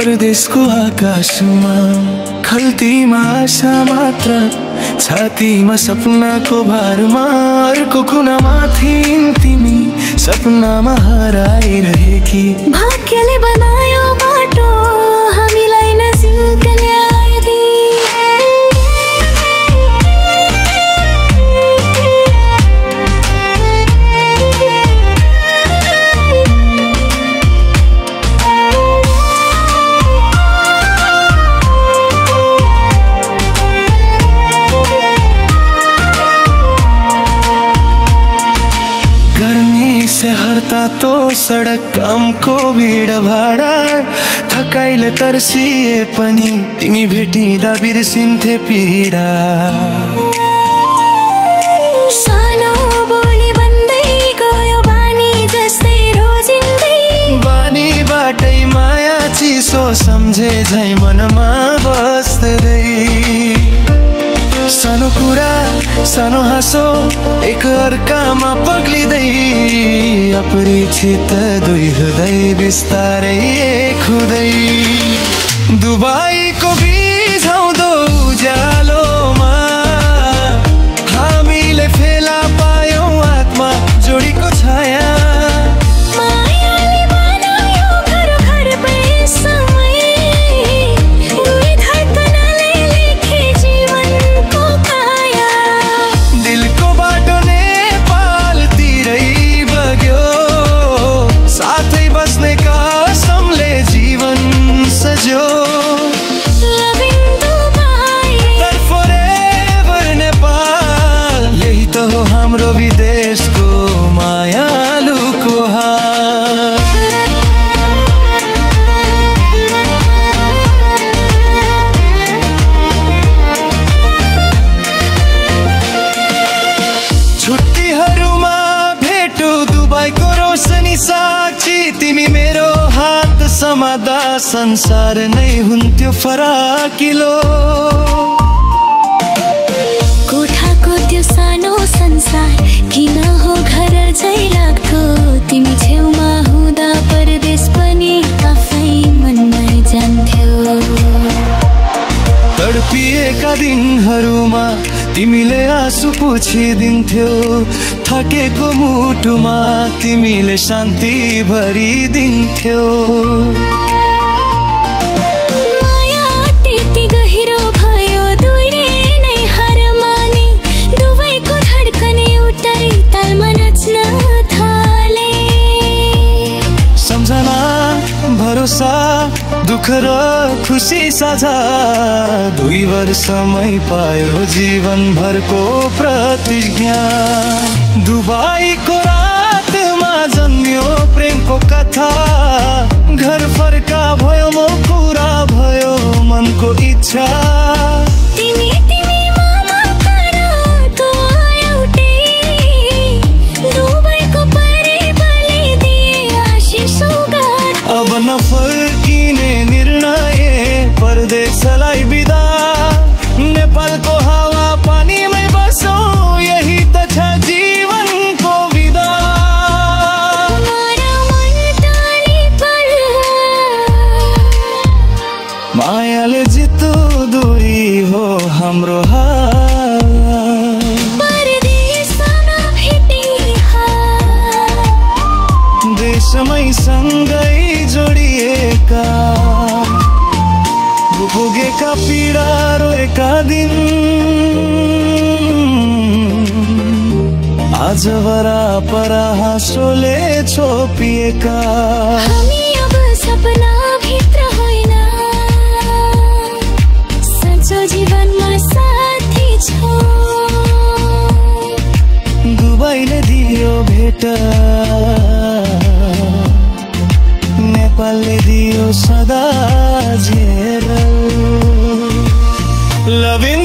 परदेशको आकाशमा खल्तीमा आशा मात्र, छातीमा सपनाको भारमा अर्को कुनामा थिइन् तिमी, सपनामा हराइरहेकी। भाग्यले बनायो बाटो हामीलाई नजिक ल्याइदिए। से हरता तो सडक कामको भिड भाडा, थकाइले तर्सिए पनि तिमी भेटिँदा बिर्सिन्थे पीडा। सानो बोली बन्दै गयो बानी जस्तै रोजिँदै, बानीबाटै माया चिसो सम्झे झै मनमा बस्दै। सानो कुरा सानो हाँसो एक अर्कामा पग्लिँदै, अपरिचित दुई हृदय बिस्तारै एक हुँदै। दुबईको बिझाउँदो उज्यालोमा हामीले फेला पायौँ आत्मा जोडीको छाया। विदेशको मायालुको हाल। छुट्टीहरूमा भेटो दुबईको रोशनी साक्षी, तिमी मेरो हात समादा संसार नै हुन्थ्यो फराकिलो। कोठाको त्यो सानो संसार किन हो घर झै लाग्थ्यो, तिमी छेउमा हुँदा परदेश पनि आफै मनमा जान्थ्यो। तडपिएका दिनहरूमा तिमीले आँसु पुछिदिन्थ्यो, थकेको मुटुमा तिमीले शान्ति भरिदिन्थ्यो। भरोसा दुःख र खुसी साझा, दुई वर्षमै पायो जीवनभरको प्रतिज्ञा। दुबईको रातमा जन्मियो प्रेमको कथा, घर फर्का भयो म पुरा भयो मनको इच्छा। अब नफर्किने निर्णय परदेशलाई बिदा, नेपालको हावा पानीमै बसौँ यही त छ जीवनको विदा। मायाले जितो दूरी हो हाम्रो हाल, देशमै सँगै जोडिएका, पुगेका पीडा रोएका दिन आज वरापर हाँसोले छोपिएका। हामी अब सपना भित्र होइन, सच्चो जीवनमा साथी छौँ। दुबईले दियो भेट, नेपालले दियो सदा झेल। Loving